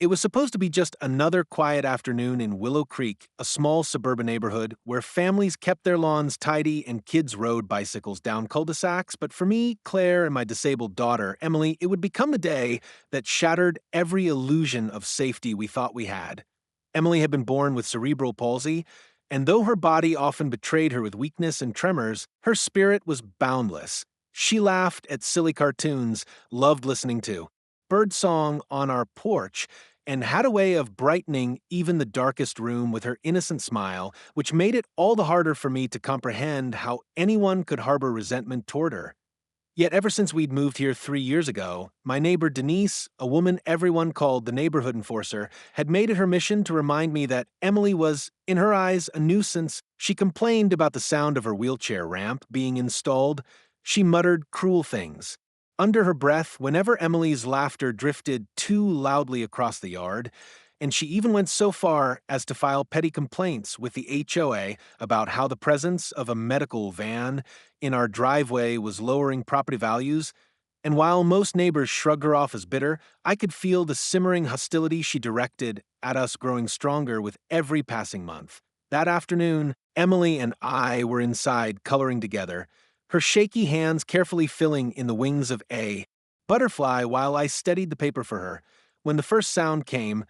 It was supposed to be just another quiet afternoon in Willow Creek, a small suburban neighborhood where families kept their lawns tidy and kids rode bicycles down cul-de-sacs. But for me, Claire, and my disabled daughter, Emily, it would become a day that shattered every illusion of safety we thought we had. Emily had been born with cerebral palsy, and though her body often betrayed her with weakness and tremors, her spirit was boundless. She laughed at silly cartoons, loved listening to birdsong on our porch, and had a way of brightening even the darkest room with her innocent smile, which made it all the harder for me to comprehend how anyone could harbor resentment toward her. Yet ever since we'd moved here 3 years ago, my neighbor Denise, a woman everyone called the neighborhood enforcer, had made it her mission to remind me that Emily was, in her eyes, a nuisance. She complained about the sound of her wheelchair ramp being installed. She muttered cruel things. Under her breath, whenever Emily's laughter drifted too loudly across the yard, and she even went so far as to file petty complaints with the HOA about how the presence of a medical van in our driveway was lowering property values. And while most neighbors shrugged her off as bitter, I could feel the simmering hostility she directed at us growing stronger with every passing month. That afternoon, Emily and I were inside coloring together, her shaky hands carefully filling in the wings of A, butterfly, while I steadied the paper for her. When the first sound came,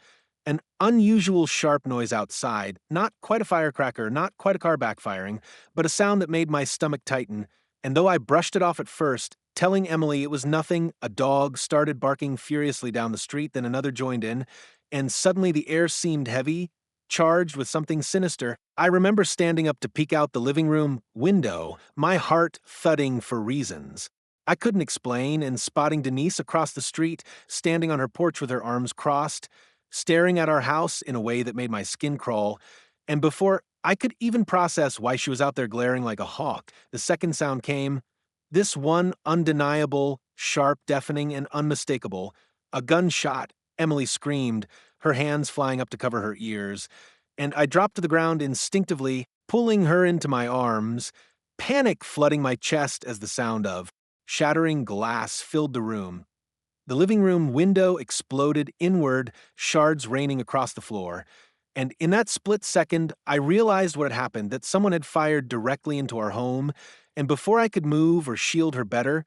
an unusual sharp noise outside, not quite a firecracker, not quite a car backfiring, but a sound that made my stomach tighten, and though I brushed it off at first, telling Emily it was nothing, a dog started barking furiously down the street, then another joined in, and suddenly the air seemed heavy, charged with something sinister. I remember standing up to peek out the living room window, my heart thudding for reasons I couldn't explain, and spotting Denise across the street, standing on her porch with her arms crossed, staring at our house in a way that made my skin crawl, and before I could even process why she was out there glaring like a hawk, the second sound came. This one undeniable, sharp, deafening, and unmistakable. A gunshot, Emily screamed, her hands flying up to cover her ears, and I dropped to the ground instinctively, pulling her into my arms, panic flooding my chest as the sound of shattering glass filled the room. The living room window exploded inward, shards raining across the floor. And in that split second, I realized what had happened, that someone had fired directly into our home, and before I could move or shield her better,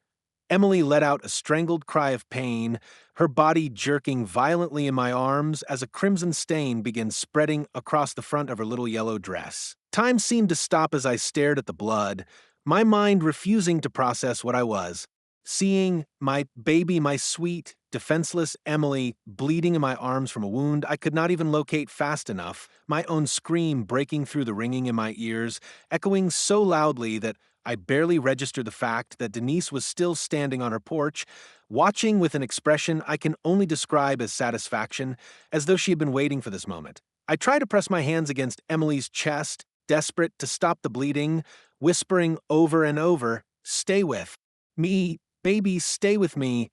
Emily let out a strangled cry of pain, her body jerking violently in my arms as a crimson stain began spreading across the front of her little yellow dress. Time seemed to stop as I stared at the blood, my mind refusing to process what I was. Seeing my baby, my sweet, defenseless Emily, bleeding in my arms from a wound I could not even locate fast enough, my own scream breaking through the ringing in my ears, echoing so loudly that I barely registered the fact that Denise was still standing on her porch, watching with an expression I can only describe as satisfaction, as though she had been waiting for this moment. I tried to press my hands against Emily's chest, desperate to stop the bleeding, whispering over and over, "Stay with me. Baby, stay with me,"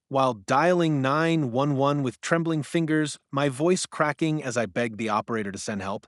while dialing 911 with trembling fingers, my voice cracking as I begged the operator to send help.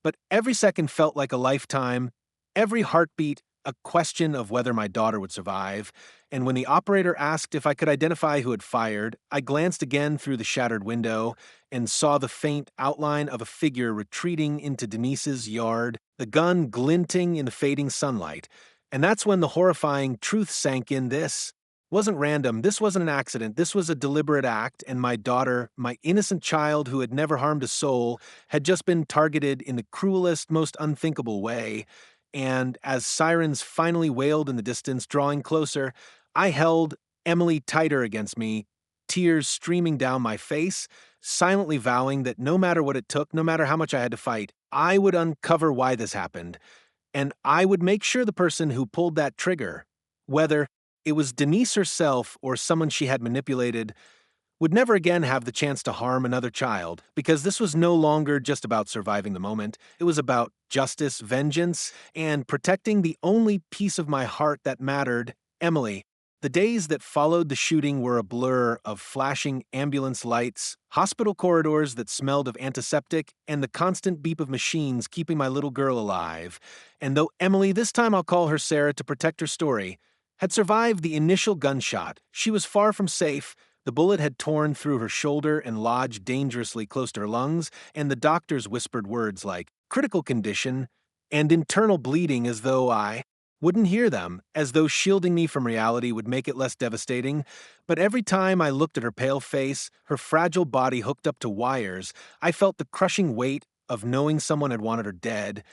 But every second felt like a lifetime, every heartbeat a question of whether my daughter would survive, and when the operator asked if I could identify who had fired, I glanced again through the shattered window and saw the faint outline of a figure retreating into Denise's yard, the gun glinting in the fading sunlight. And that's when the horrifying truth sank in. This wasn't random, this wasn't an accident, this was a deliberate act, and my daughter, my innocent child who had never harmed a soul, had just been targeted in the cruelest, most unthinkable way. And as sirens finally wailed in the distance, drawing closer, I held Emily tighter against me, tears streaming down my face, silently vowing that no matter what it took, no matter how much I had to fight, I would uncover why this happened, and I would make sure the person who pulled that trigger, whether it was Denise herself or someone she had manipulated, would never again have the chance to harm another child, because this was no longer just about surviving the moment. It was about justice, vengeance, and protecting the only piece of my heart that mattered, Emily. The days that followed the shooting were a blur of flashing ambulance lights, hospital corridors that smelled of antiseptic, and the constant beep of machines keeping my little girl alive. And though Emily, this time I'll call her Sarah to protect her story, had survived the initial gunshot, she was far from safe. The bullet had torn through her shoulder and lodged dangerously close to her lungs, and the doctors whispered words like critical condition and internal bleeding as though I wouldn't hear them, as though shielding me from reality would make it less devastating. But every time I looked at her pale face, her fragile body hooked up to wires, I felt the crushing weight of knowing someone had wanted her dead,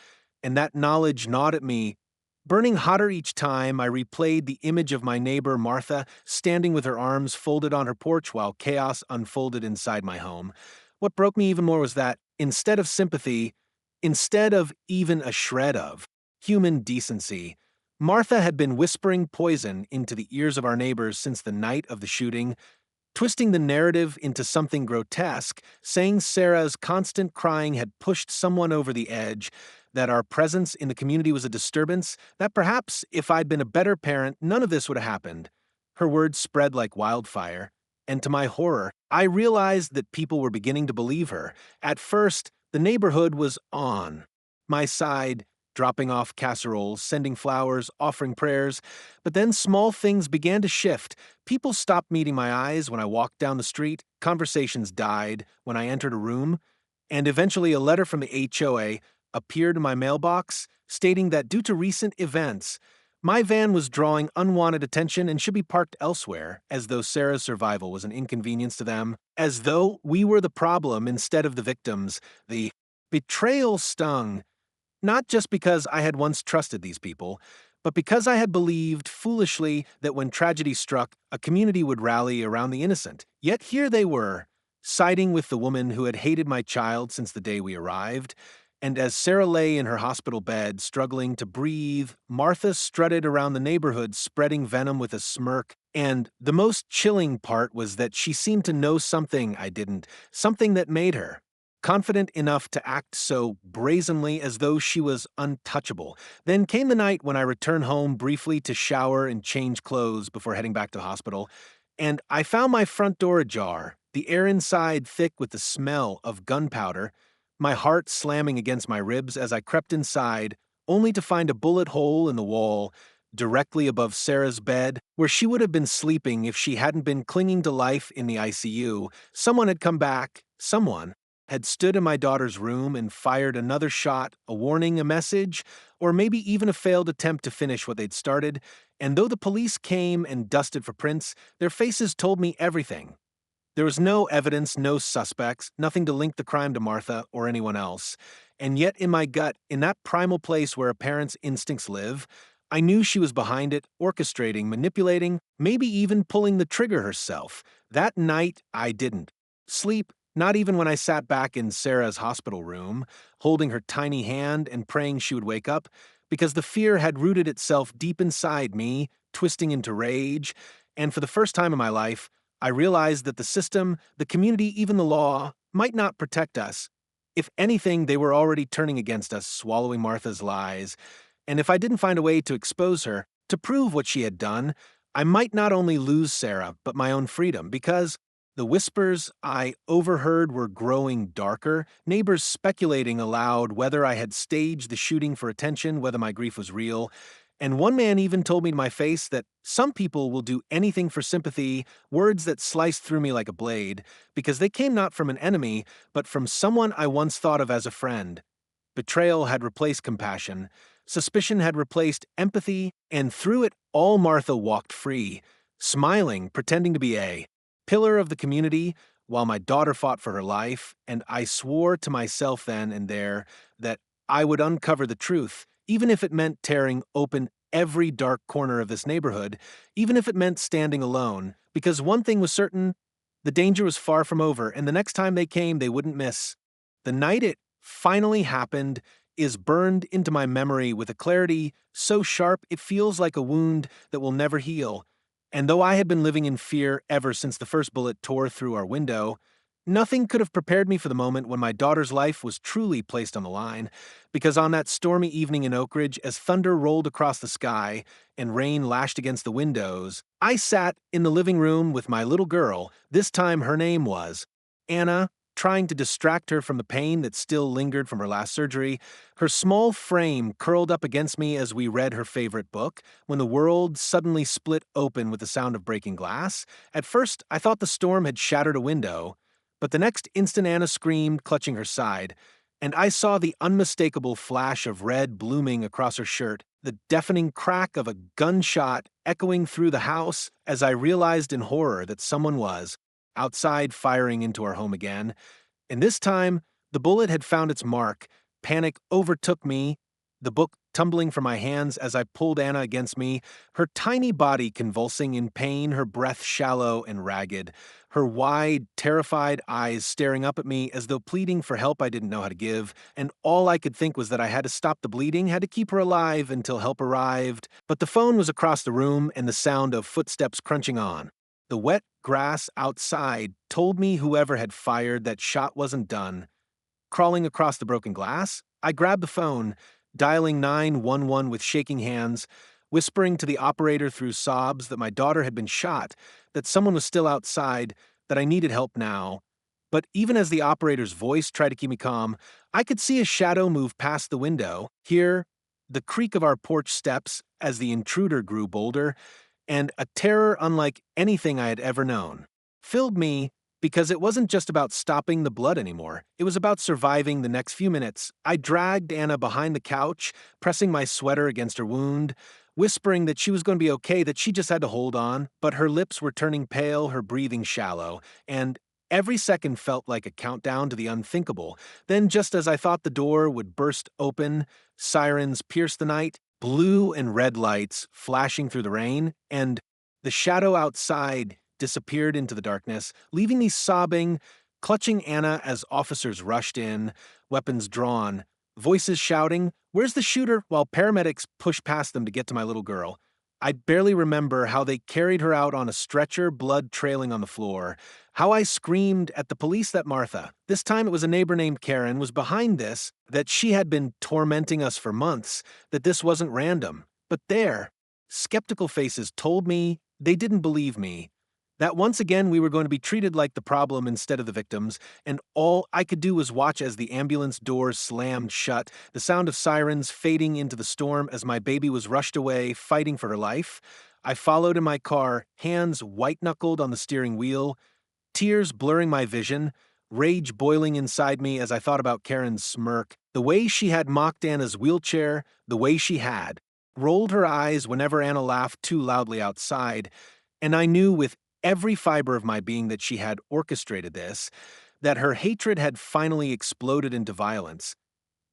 and that knowledge gnawed at me. Burning hotter each time, I replayed the image of my neighbor Martha standing with her arms folded on her porch while chaos unfolded inside my home. What broke me even more was that, instead of sympathy, instead of even a shred of human decency, Martha had been whispering poison into the ears of our neighbors since the night of the shooting, twisting the narrative into something grotesque, saying Sarah's constant crying had pushed someone over the edge, that our presence in the community was a disturbance, that perhaps if I'd been a better parent, none of this would have happened. Her words spread like wildfire, and to my horror, I realized that people were beginning to believe her. At first, the neighborhood was on my side, dropping off casseroles, sending flowers, offering prayers, but then small things began to shift. People stopped meeting my eyes when I walked down the street, conversations died when I entered a room, and eventually a letter from the HOA appeared in my mailbox stating that due to recent events, my van was drawing unwanted attention and should be parked elsewhere, as though Sarah's survival was an inconvenience to them, as though we were the problem instead of the victims. The betrayal stung, not just because I had once trusted these people, but because I had believed foolishly that when tragedy struck, a community would rally around the innocent. Yet here they were, siding with the woman who had hated my child since the day we arrived. And as Sarah lay in her hospital bed, struggling to breathe, Martha strutted around the neighborhood, spreading venom with a smirk. And the most chilling part was that she seemed to know something I didn't, something that made her confident enough to act so brazenly as though she was untouchable. Then came the night when I returned home briefly to shower and change clothes before heading back to the hospital, and I found my front door ajar, the air inside thick with the smell of gunpowder, my heart slamming against my ribs as I crept inside, only to find a bullet hole in the wall directly above Sarah's bed, where she would have been sleeping if she hadn't been clinging to life in the ICU. Someone had come back, someone had stood in my daughter's room and fired another shot, a warning, a message, or maybe even a failed attempt to finish what they'd started, and though the police came and dusted for prints, their faces told me everything. There was no evidence, no suspects, nothing to link the crime to Martha or anyone else, and yet in my gut, in that primal place where a parent's instincts live, I knew she was behind it, orchestrating, manipulating, maybe even pulling the trigger herself. That night, I didn't sleep. Not even when I sat back in Sarah's hospital room, holding her tiny hand and praying she would wake up, because the fear had rooted itself deep inside me, twisting into rage, and for the first time in my life, I realized that the system, the community, even the law, might not protect us. If anything, they were already turning against us, swallowing Martha's lies, and if I didn't find a way to expose her, to prove what she had done, I might not only lose Sarah, but my own freedom, because the whispers I overheard were growing darker, neighbors speculating aloud whether I had staged the shooting for attention, whether my grief was real, and one man even told me to my face that some people will do anything for sympathy, words that sliced through me like a blade, because they came not from an enemy, but from someone I once thought of as a friend. Betrayal had replaced compassion, suspicion had replaced empathy, and through it all Martha walked free, smiling, pretending to be a pillar of the community, while my daughter fought for her life, and I swore to myself then and there that I would uncover the truth, even if it meant tearing open every dark corner of this neighborhood, even if it meant standing alone, because one thing was certain, the danger was far from over, and the next time they came, they wouldn't miss. The night it finally happened is burned into my memory with a clarity so sharp it feels like a wound that will never heal. And though I had been living in fear ever since the first bullet tore through our window, nothing could have prepared me for the moment when my daughter's life was truly placed on the line, because on that stormy evening in Oak Ridge, as thunder rolled across the sky and rain lashed against the windows, I sat in the living room with my little girl. This time her name was Anna, trying to distract her from the pain that still lingered from her last surgery. Her small frame curled up against me as we read her favorite book, when the world suddenly split open with the sound of breaking glass. At first, I thought the storm had shattered a window, but the next instant Anna screamed, clutching her side, and I saw the unmistakable flash of red blooming across her shirt, the deafening crack of a gunshot echoing through the house as I realized in horror that someone was outside firing into our home again. And this time, the bullet had found its mark. Panic overtook me, the book tumbling from my hands as I pulled Anna against me, her tiny body convulsing in pain, her breath shallow and ragged, her wide, terrified eyes staring up at me as though pleading for help I didn't know how to give, and all I could think was that I had to stop the bleeding, had to keep her alive until help arrived. But the phone was across the room and the sound of footsteps crunching on. The wet grass outside told me whoever had fired that shot wasn't done. Crawling across the broken glass, I grabbed the phone, dialing 911 with shaking hands, whispering to the operator through sobs that my daughter had been shot, that someone was still outside, that I needed help now. But even as the operator's voice tried to keep me calm, I could see a shadow move past the window, hear the creak of our porch steps as the intruder grew bolder, and a terror unlike anything I had ever known filled me because it wasn't just about stopping the blood anymore. It was about surviving the next few minutes. I dragged Anna behind the couch, pressing my sweater against her wound, whispering that she was going to be okay, that she just had to hold on, but her lips were turning pale, her breathing shallow, and every second felt like a countdown to the unthinkable. Then, just as I thought the door would burst open, sirens pierced the night, blue and red lights flashing through the rain, and the shadow outside disappeared into the darkness, leaving me sobbing, clutching Anna as officers rushed in, weapons drawn, voices shouting, "Where's the shooter?" while paramedics pushed past them to get to my little girl. I barely remember how they carried her out on a stretcher, blood trailing on the floor, how I screamed at the police that Martha, this time it was a neighbor named Karen, was behind this, that she had been tormenting us for months, that this wasn't random. But there, skeptical faces told me they didn't believe me, that once again we were going to be treated like the problem instead of the victims, and all I could do was watch as the ambulance doors slammed shut, the sound of sirens fading into the storm as my baby was rushed away, fighting for her life. I followed in my car, hands white-knuckled on the steering wheel, tears blurring my vision, rage boiling inside me as I thought about Karen's smirk, the way she had mocked Anna's wheelchair, the way she had rolled her eyes whenever Anna laughed too loudly outside, and I knew with every fiber of my being that she had orchestrated this, that her hatred had finally exploded into violence.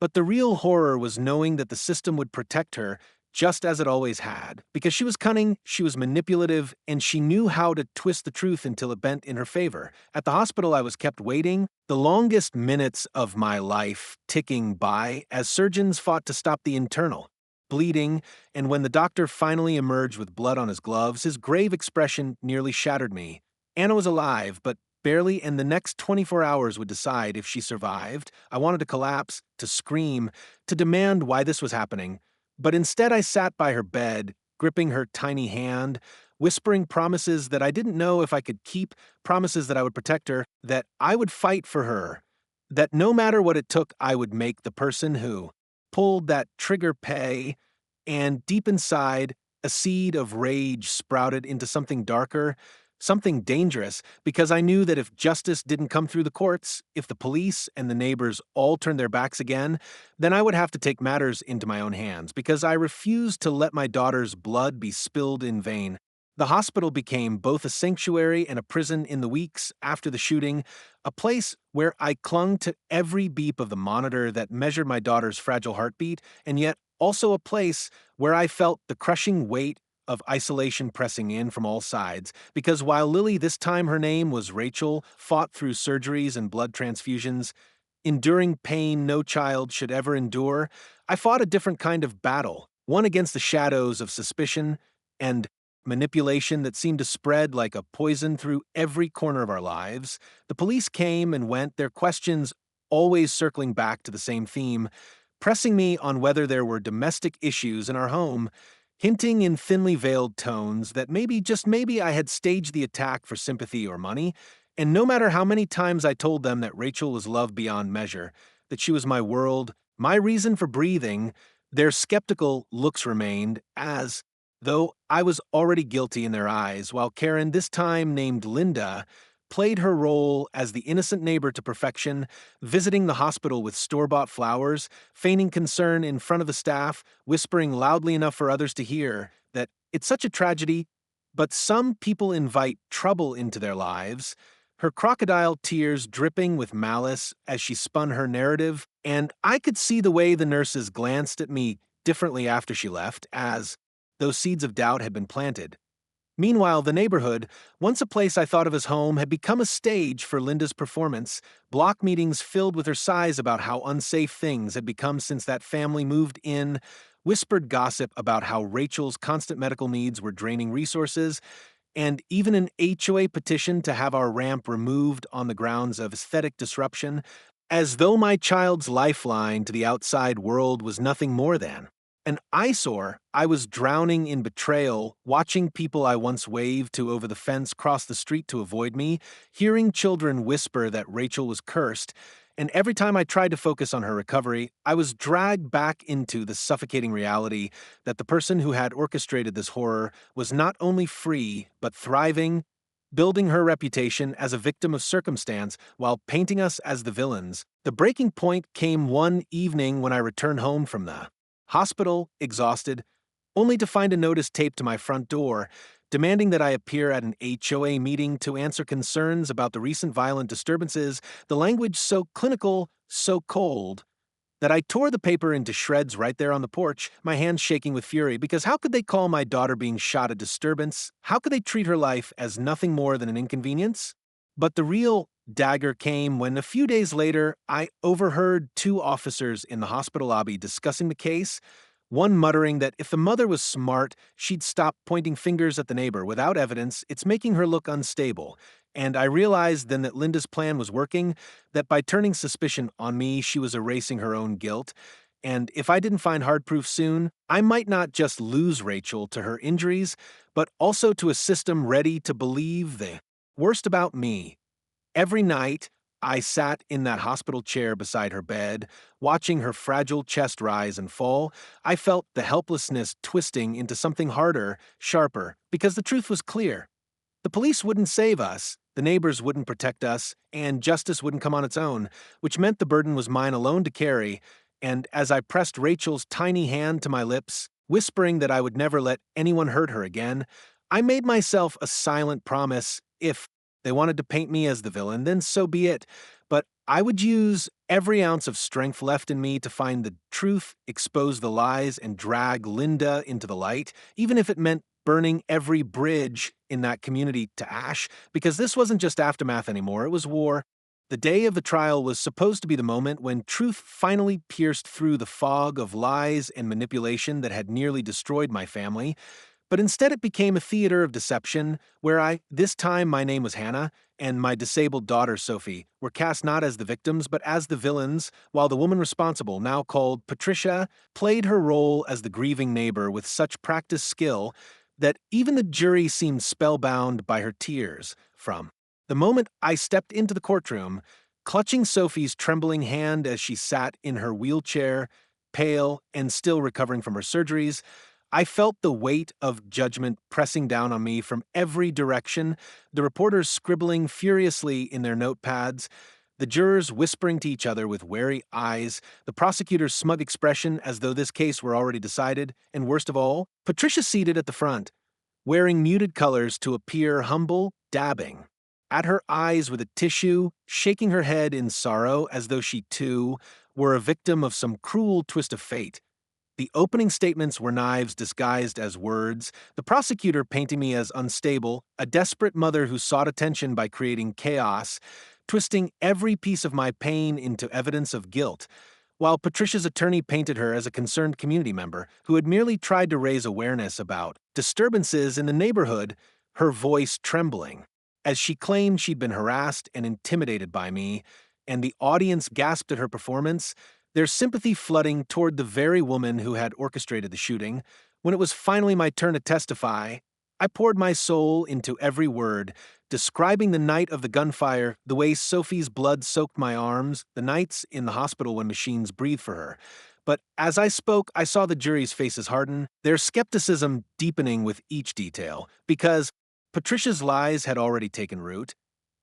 But the real horror was knowing that the system would protect her just as it always had, because she was cunning, she was manipulative, and she knew how to twist the truth until it bent in her favor. At the hospital, I was kept waiting, the longest minutes of my life ticking by as surgeons fought to stop the internal bleeding, and when the doctor finally emerged with blood on his gloves, his grave expression nearly shattered me. Anna was alive, but barely, and the next 24 hours would decide if she survived. I wanted to collapse, to scream, to demand why this was happening, but instead I sat by her bed, gripping her tiny hand, whispering promises that I didn't know if I could keep, promises that I would protect her, that I would fight for her, that no matter what it took, I would make the person who pulled that trigger pay, and deep inside, a seed of rage sprouted into something darker, something dangerous, because I knew that if justice didn't come through the courts, if the police and the neighbors all turned their backs again, then I would have to take matters into my own hands, because I refused to let my daughter's blood be spilled in vain. The hospital became both a sanctuary and a prison in the weeks after the shooting, a place where I clung to every beep of the monitor that measured my daughter's fragile heartbeat, and yet also a place where I felt the crushing weight of isolation pressing in from all sides, because while Lily, this time her name was Rachel, fought through surgeries and blood transfusions, enduring pain no child should ever endure, I fought a different kind of battle, one against the shadows of suspicion and manipulation that seemed to spread like a poison through every corner of our lives. The police came and went, their questions always circling back to the same theme, pressing me on whether there were domestic issues in our home, hinting in thinly veiled tones that maybe, just maybe, I had staged the attack for sympathy or money, And no matter how many times I told them that Rachel was loved beyond measure, that she was my world, my reason for breathing, their skeptical looks remained, as though I was already guilty in their eyes, while Karen, this time named Linda, played her role as the innocent neighbor to perfection, visiting the hospital with store-bought flowers, feigning concern in front of the staff, whispering loudly enough for others to hear that it's such a tragedy, but some people invite trouble into their lives, her crocodile tears dripping with malice as she spun her narrative, and I could see the way the nurses glanced at me differently after she left, as those seeds of doubt had been planted. Meanwhile, the neighborhood, once a place I thought of as home, had become a stage for Linda's performance, block meetings filled with her sighs about how unsafe things had become since that family moved in, whispered gossip about how Rachel's constant medical needs were draining resources, and even an HOA petition to have our ramp removed on the grounds of aesthetic disruption, as though my child's lifeline to the outside world was nothing more than an eyesore. I was drowning in betrayal, watching people I once waved to over the fence cross the street to avoid me, hearing children whisper that Rachel was cursed, and every time I tried to focus on her recovery, I was dragged back into the suffocating reality that the person who had orchestrated this horror was not only free, but thriving, building her reputation as a victim of circumstance while painting us as the villains. The breaking point came one evening when I returned home from the hospital, exhausted, only to find a notice taped to my front door demanding that I appear at an HOA meeting to answer concerns about the recent violent disturbances, the language so clinical, so cold, that I tore the paper into shreds right there on the porch, my hands shaking with fury, because how could they call my daughter being shot a disturbance? How could they treat her life as nothing more than an inconvenience? But the real dagger came when a few days later I overheard two officers in the hospital lobby discussing the case, one muttering that if the mother was smart, she'd stop pointing fingers at the neighbor. Without evidence, it's making her look unstable. And I realized then that Linda's plan was working, that by turning suspicion on me, she was erasing her own guilt. And if I didn't find hard proof soon, I might not just lose Rachel to her injuries, but also to a system ready to believe the worst about me. Every night, I sat in that hospital chair beside her bed, watching her fragile chest rise and fall. I felt the helplessness twisting into something harder, sharper, because the truth was clear. The police wouldn't save us, the neighbors wouldn't protect us, and justice wouldn't come on its own, which meant the burden was mine alone to carry. And as I pressed Rachel's tiny hand to my lips, whispering that I would never let anyone hurt her again, I made myself a silent promise: if they wanted to paint me as the villain, then so be it. But I would use every ounce of strength left in me to find the truth, expose the lies, and drag Linda into the light, even if it meant burning every bridge in that community to ash, because this wasn't just aftermath anymore, it was war. The day of the trial was supposed to be the moment when truth finally pierced through the fog of lies and manipulation that had nearly destroyed my family. But instead it became a theater of deception, where this time my name was Hannah, and my disabled daughter Sophie, were cast not as the victims but as the villains, while the woman responsible, now called Patricia, played her role as the grieving neighbor with such practiced skill that even the jury seemed spellbound by her tears. From the moment I stepped into the courtroom, clutching Sophie's trembling hand as she sat in her wheelchair, pale and still recovering from her surgeries, I felt the weight of judgment pressing down on me from every direction, the reporters scribbling furiously in their notepads, the jurors whispering to each other with wary eyes, the prosecutor's smug expression as though this case were already decided, and worst of all, Patricia seated at the front, wearing muted colors to appear humble, dabbing at her eyes with a tissue, shaking her head in sorrow as though she, too, were a victim of some cruel twist of fate. The opening statements were knives disguised as words, the prosecutor painting me as unstable, a desperate mother who sought attention by creating chaos, twisting every piece of my pain into evidence of guilt, while Patricia's attorney painted her as a concerned community member who had merely tried to raise awareness about disturbances in the neighborhood, her voice trembling, as she claimed she'd been harassed and intimidated by me, and the audience gasped at her performance, their sympathy flooding toward the very woman who had orchestrated the shooting. When it was finally my turn to testify, I poured my soul into every word, describing the night of the gunfire, the way Sophie's blood soaked my arms, the nights in the hospital when machines breathed for her. But as I spoke, I saw the jury's faces harden, their skepticism deepening with each detail, because Patricia's lies had already taken root.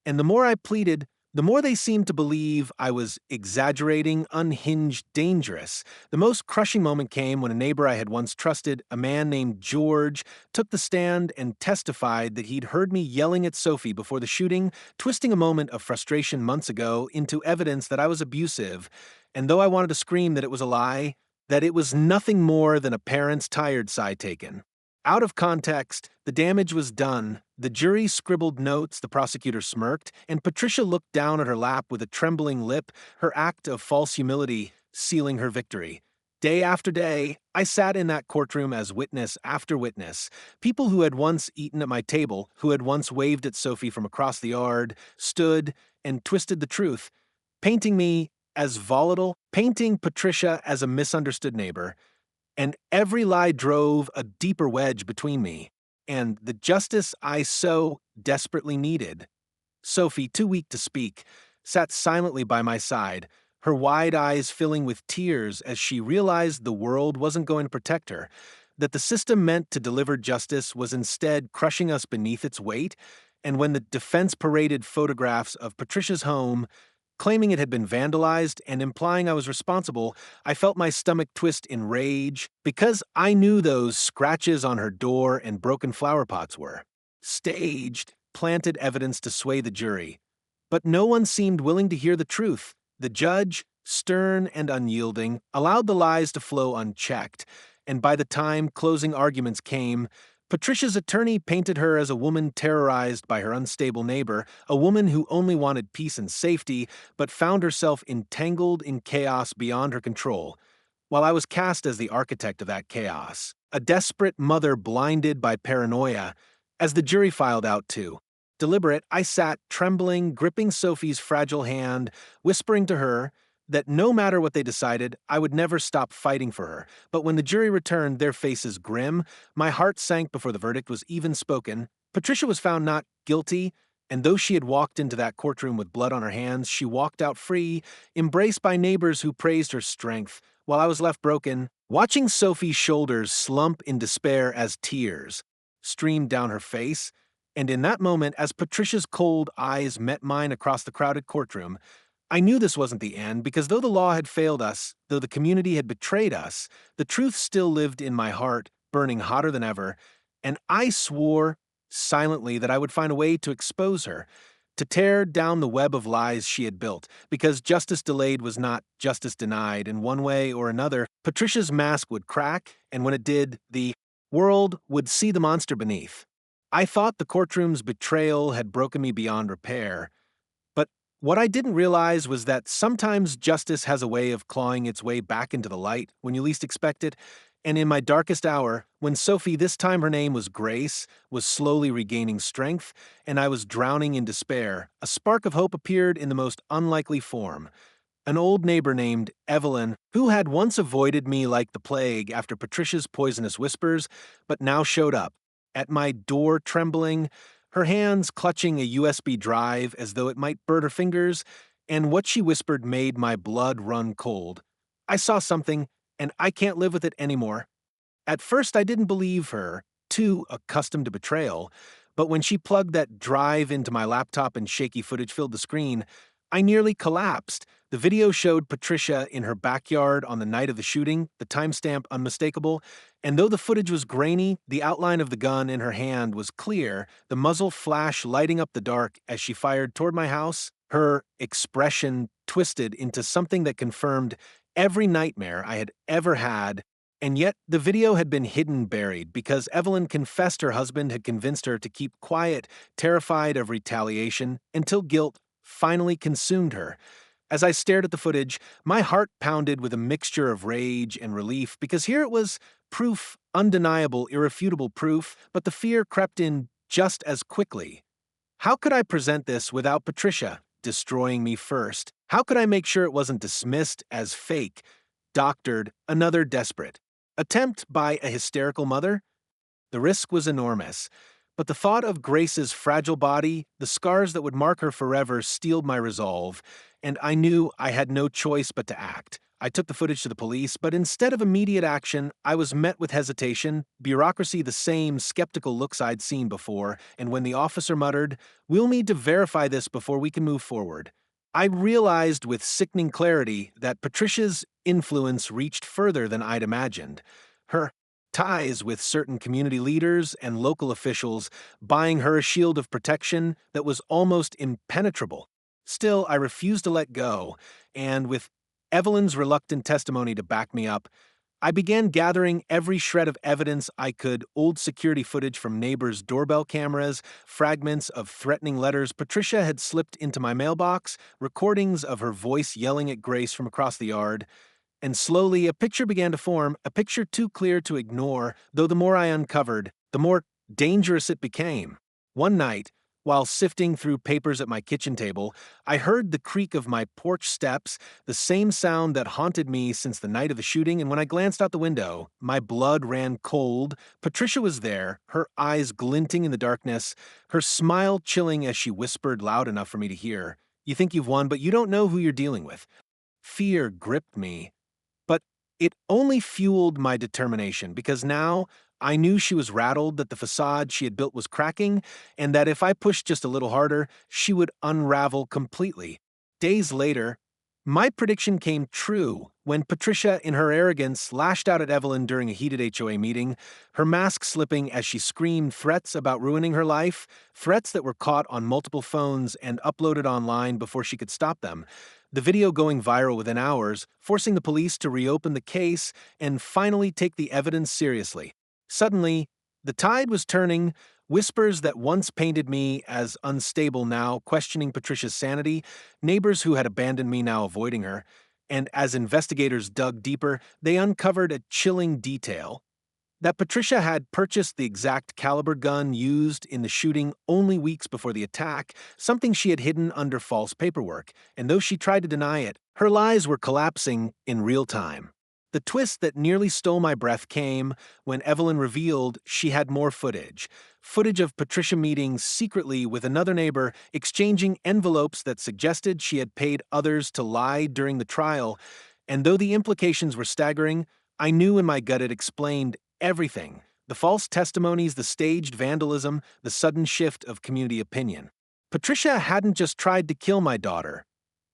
And the more I pleaded, the more they seemed to believe I was exaggerating, unhinged, dangerous. The most crushing moment came when a neighbor I had once trusted, a man named George, took the stand and testified that he'd heard me yelling at Sophie before the shooting, twisting a moment of frustration months ago into evidence that I was abusive. And though I wanted to scream that it was a lie, that it was nothing more than a parent's tired sigh taken. Out of context, the damage was done. The jury scribbled notes, the prosecutor smirked, and Patricia looked down at her lap with a trembling lip, her act of false humility sealing her victory. Day after day, I sat in that courtroom as witness after witness. People who had once eaten at my table, who had once waved at Sophie from across the yard, stood and twisted the truth, painting me as volatile, painting Patricia as a misunderstood neighbor, and every lie drove a deeper wedge between me and the justice I so desperately needed. Sophie, too weak to speak, sat silently by my side, her wide eyes filling with tears as she realized the world wasn't going to protect her, that the system meant to deliver justice was instead crushing us beneath its weight, and when the defense paraded photographs of Patricia's home, claiming it had been vandalized and implying I was responsible, I felt my stomach twist in rage because I knew those scratches on her door and broken flower pots were staged, planted evidence to sway the jury. But no one seemed willing to hear the truth. The judge, stern and unyielding, allowed the lies to flow unchecked, and by the time closing arguments came, Patricia's attorney painted her as a woman terrorized by her unstable neighbor, a woman who only wanted peace and safety, but found herself entangled in chaos beyond her control, while I was cast as the architect of that chaos, a desperate mother blinded by paranoia. As the jury filed out too, deliberate, I sat trembling, gripping Sophie's fragile hand, whispering to her that no matter what they decided, I would never stop fighting for her. But when the jury returned, their faces grim, my heart sank before the verdict was even spoken. Patricia was found not guilty, and though she had walked into that courtroom with blood on her hands, she walked out free, embraced by neighbors who praised her strength, while I was left broken, watching Sophie's shoulders slump in despair as tears streamed down her face. And in that moment, as Patricia's cold eyes met mine across the crowded courtroom, I knew this wasn't the end because though the law had failed us, though the community had betrayed us, the truth still lived in my heart, burning hotter than ever, and I swore silently that I would find a way to expose her, to tear down the web of lies she had built, because justice delayed was not justice denied. In one way or another, Patricia's mask would crack, and when it did, the world would see the monster beneath. I thought the courtroom's betrayal had broken me beyond repair, but what I didn't realize was that sometimes justice has a way of clawing its way back into the light when you least expect it, and in my darkest hour, when Sophie, this time her name was Grace, was slowly regaining strength, and I was drowning in despair, a spark of hope appeared in the most unlikely form. An old neighbor named Evelyn, who had once avoided me like the plague after Patricia's poisonous whispers, but now showed up, at my door trembling, her hands clutching a USB drive as though it might burn her fingers, and what she whispered made my blood run cold. I saw something, and I can't live with it anymore. At first, I didn't believe her, too accustomed to betrayal, but when she plugged that drive into my laptop and shaky footage filled the screen, I nearly collapsed. The video showed Patricia in her backyard on the night of the shooting, the timestamp unmistakable, and though the footage was grainy, the outline of the gun in her hand was clear, the muzzle flash lighting up the dark as she fired toward my house, her expression twisted into something that confirmed every nightmare I had ever had. And yet, the video had been hidden buried because Evelyn confessed her husband had convinced her to keep quiet, terrified of retaliation, until guilt finally consumed her. As I stared at the footage, my heart pounded with a mixture of rage and relief because here it was proof, undeniable, irrefutable proof, but the fear crept in just as quickly. How could I present this without Patricia destroying me first? How could I make sure it wasn't dismissed as fake, doctored, another desperate attempt by a hysterical mother? The risk was enormous, but the thought of Grace's fragile body, the scars that would mark her forever, steeled my resolve, and I knew I had no choice but to act. I took the footage to the police, but instead of immediate action, I was met with hesitation, bureaucracy the same skeptical looks I'd seen before, and when the officer muttered, "We'll need to verify this before we can move forward," I realized with sickening clarity that Patricia's influence reached further than I'd imagined. Her ties with certain community leaders and local officials buying her a shield of protection that was almost impenetrable. Still, I refused to let go, and with Evelyn's reluctant testimony to back me up, I began gathering every shred of evidence I could: old security footage from neighbors' doorbell cameras, fragments of threatening letters Patricia had slipped into my mailbox, recordings of her voice yelling at Grace from across the yard. And slowly a picture began to form, a picture too clear to ignore, though the more I uncovered, the more dangerous it became. One night, while sifting through papers at my kitchen table, I heard the creak of my porch steps, the same sound that haunted me since the night of the shooting, and when I glanced out the window, my blood ran cold. Patricia was there, her eyes glinting in the darkness, her smile chilling as she whispered loud enough for me to hear, "You think you've won, but you don't know who you're dealing with." Fear gripped me, but it only fueled my determination because now I knew she was rattled, that the facade she had built was cracking, and that if I pushed just a little harder, she would unravel completely. Days later, my prediction came true when Patricia, in her arrogance, lashed out at Evelyn during a heated HOA meeting, her mask slipping as she screamed threats about ruining her life, threats that were caught on multiple phones and uploaded online before she could stop them. The video going viral within hours, forcing the police to reopen the case and finally take the evidence seriously. Suddenly, the tide was turning. Whispers that once painted me as unstable now questioning Patricia's sanity, neighbors who had abandoned me now avoiding her, and as investigators dug deeper, they uncovered a chilling detail: that Patricia had purchased the exact caliber gun used in the shooting only weeks before the attack, something she had hidden under false paperwork, and though she tried to deny it, her lies were collapsing in real time. The twist that nearly stole my breath came when Evelyn revealed she had more footage of Patricia meeting secretly with another neighbor, exchanging envelopes that suggested she had paid others to lie during the trial, and though the implications were staggering, I knew in my gut it explained everything: the false testimonies, the staged vandalism, the sudden shift of community opinion. Patricia hadn't just tried to kill my daughter.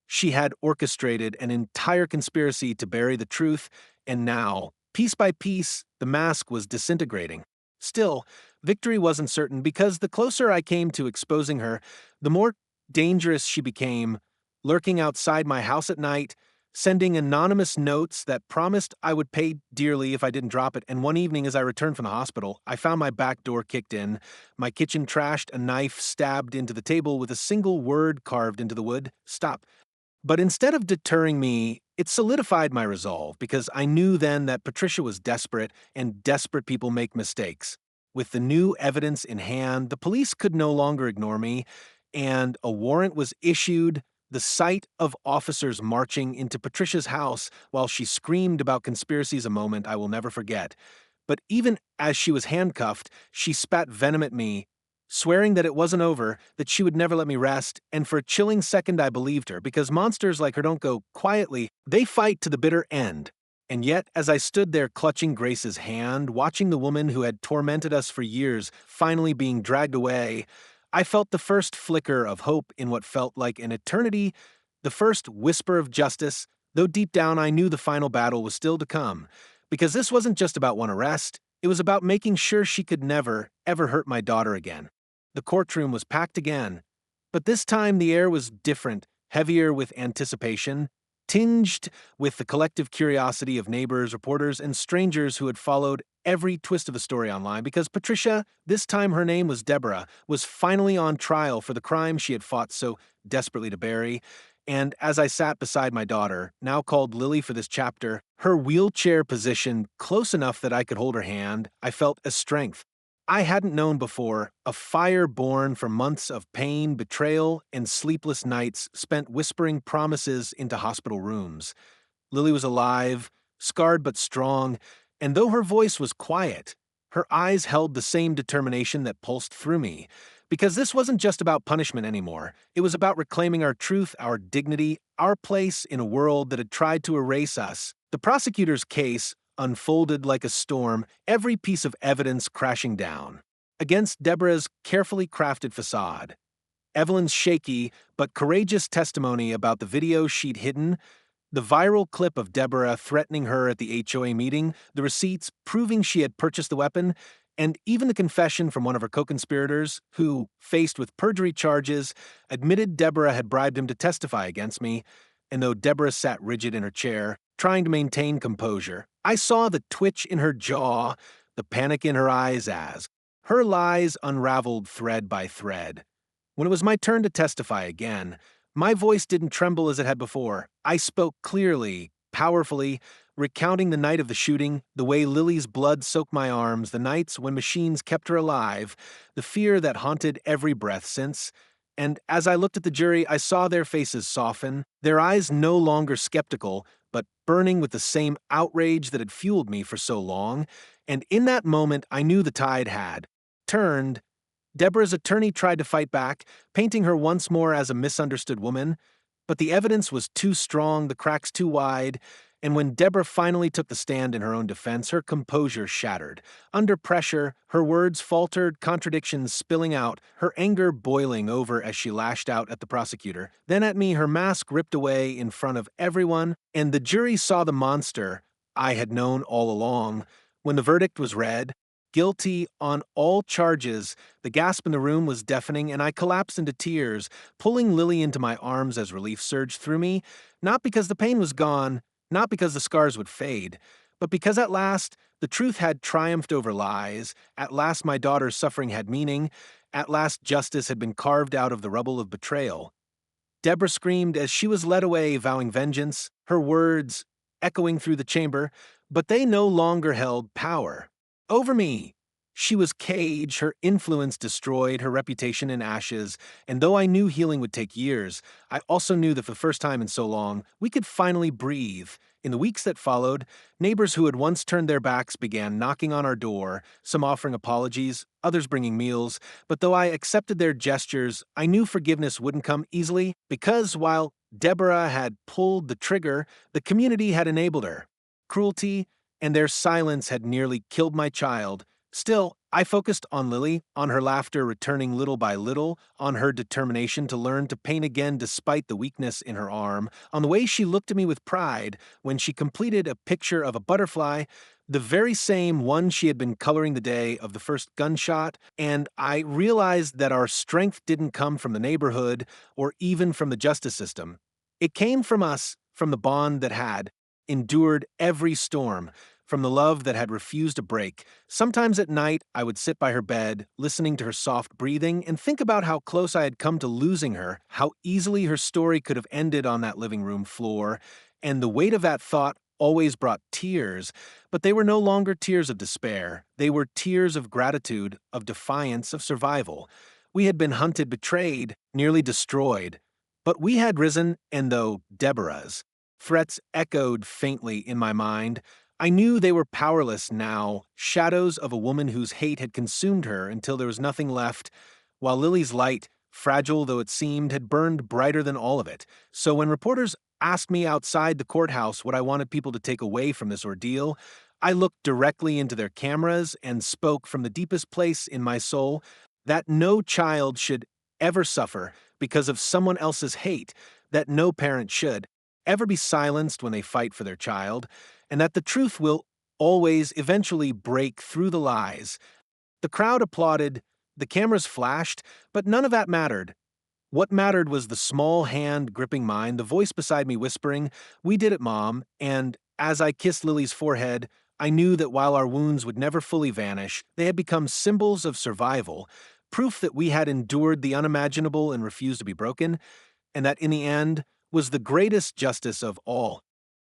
She had orchestrated an entire conspiracy to bury the truth, and now, piece by piece, the mask was disintegrating. Still, victory wasn't certain because the closer I came to exposing her, the more dangerous she became, lurking outside my house at night, sending anonymous notes that promised I would pay dearly if I didn't drop it. And one evening as I returned from the hospital, I found my back door kicked in, my kitchen trashed, a knife stabbed into the table with a single word carved into the wood: "Stop." But instead of deterring me, it solidified my resolve because I knew then that Patricia was desperate, and desperate people make mistakes. With the new evidence in hand, the police could no longer ignore me, and a warrant was issued. The sight of officers marching into Patricia's house while she screamed about conspiracies a moment I will never forget. But even as she was handcuffed, she spat venom at me, swearing that it wasn't over, that she would never let me rest, and for a chilling second I believed her, because monsters like her don't go quietly, they fight to the bitter end. And yet, as I stood there clutching Grace's hand, watching the woman who had tormented us for years finally being dragged away, I felt the first flicker of hope in what felt like an eternity, the first whisper of justice, though deep down I knew the final battle was still to come, because this wasn't just about one arrest, it was about making sure she could never, ever hurt my daughter again. The courtroom was packed again, but this time the air was different, heavier with anticipation, tinged with the collective curiosity of neighbors, reporters, and strangers who had followed every twist of the story online, because Patricia, this time her name was Deborah, was finally on trial for the crime she had fought so desperately to bury. And as I sat beside my daughter, now called Lily for this chapter, her wheelchair positioned close enough that I could hold her hand, I felt a strength I hadn't known before, a fire born from months of pain, betrayal, and sleepless nights spent whispering promises into hospital rooms. Lily was alive, scarred but strong, and though her voice was quiet, Her eyes held the same determination that pulsed through me. Because this wasn't just about punishment anymore. It was about reclaiming our truth, our dignity, our place in a world that had tried to erase us. The prosecutor's case unfolded like a storm, every piece of evidence crashing down against Deborah's carefully crafted facade. Evelyn's shaky but courageous testimony about the video she'd hidden, the viral clip of Deborah threatening her at the HOA meeting, the receipts proving she had purchased the weapon, and even the confession from one of her co-conspirators, who, faced with perjury charges, admitted Deborah had bribed him to testify against me. And though Deborah sat rigid in her chair, trying to maintain composure, I saw the twitch in her jaw, the panic in her eyes as her lies unraveled thread by thread. When it was my turn to testify again, my voice didn't tremble as it had before. I spoke clearly, powerfully, recounting the night of the shooting, the way Lily's blood soaked my arms, the nights when machines kept her alive, the fear that haunted every breath since. And as I looked at the jury, I saw their faces soften, their eyes no longer skeptical, but burning with the same outrage that had fueled me for so long. And in that moment, I knew the tide had turned. Deborah's attorney tried to fight back, painting her once more as a misunderstood woman, but the evidence was too strong, the cracks too wide, and when Deborah finally took the stand in her own defense, her composure shattered. Under pressure, her words faltered, contradictions spilling out, her anger boiling over as she lashed out at the prosecutor. Then at me, her mask ripped away in front of everyone, and the jury saw the monster I had known all along. When the verdict was read, guilty on all charges, the gasp in the room was deafening, and I collapsed into tears, pulling Lily into my arms as relief surged through me, not because the pain was gone, not because the scars would fade, but because at last the truth had triumphed over lies, at last my daughter's suffering had meaning, at last justice had been carved out of the rubble of betrayal. Deborah screamed as she was led away, vowing vengeance, her words echoing through the chamber, but they no longer held power over me. She was caged, her influence destroyed, her reputation in ashes, and though I knew healing would take years, I also knew that for the first time in so long, we could finally breathe. In the weeks that followed, neighbors who had once turned their backs began knocking on our door, some offering apologies, others bringing meals, but though I accepted their gestures, I knew forgiveness wouldn't come easily, because while Deborah had pulled the trigger, the community had enabled her. Cruelty and their silence had nearly killed my child. Still, I focused on Lily, on her laughter returning little by little, on her determination to learn to paint again despite the weakness in her arm, on the way she looked at me with pride when she completed a picture of a butterfly, the very same one she had been coloring the day of the first gunshot, and I realized that our strength didn't come from the neighborhood or even from the justice system. It came from us, from the bond that had endured every storm, from the love that had refused to break. Sometimes at night, I would sit by her bed, listening to her soft breathing, and think about how close I had come to losing her, how easily her story could have ended on that living room floor, and the weight of that thought always brought tears, but they were no longer tears of despair. They were tears of gratitude, of defiance, of survival. We had been hunted, betrayed, nearly destroyed, but we had risen, and though Deborah's threats echoed faintly in my mind, I knew they were powerless now, shadows of a woman whose hate had consumed her until there was nothing left, while Lily's light, fragile though it seemed, had burned brighter than all of it. So when reporters asked me outside the courthouse what I wanted people to take away from this ordeal, I looked directly into their cameras and spoke from the deepest place in my soul that no child should ever suffer because of someone else's hate, that no parent should ever be silenced when they fight for their child, and that the truth will always eventually break through the lies. The crowd applauded, the cameras flashed, but none of that mattered. What mattered was the small hand gripping mine, the voice beside me whispering, "We did it, Mom," and as I kissed Lily's forehead, I knew that while our wounds would never fully vanish, they had become symbols of survival, proof that we had endured the unimaginable and refused to be broken, and that in the end was the greatest justice of all.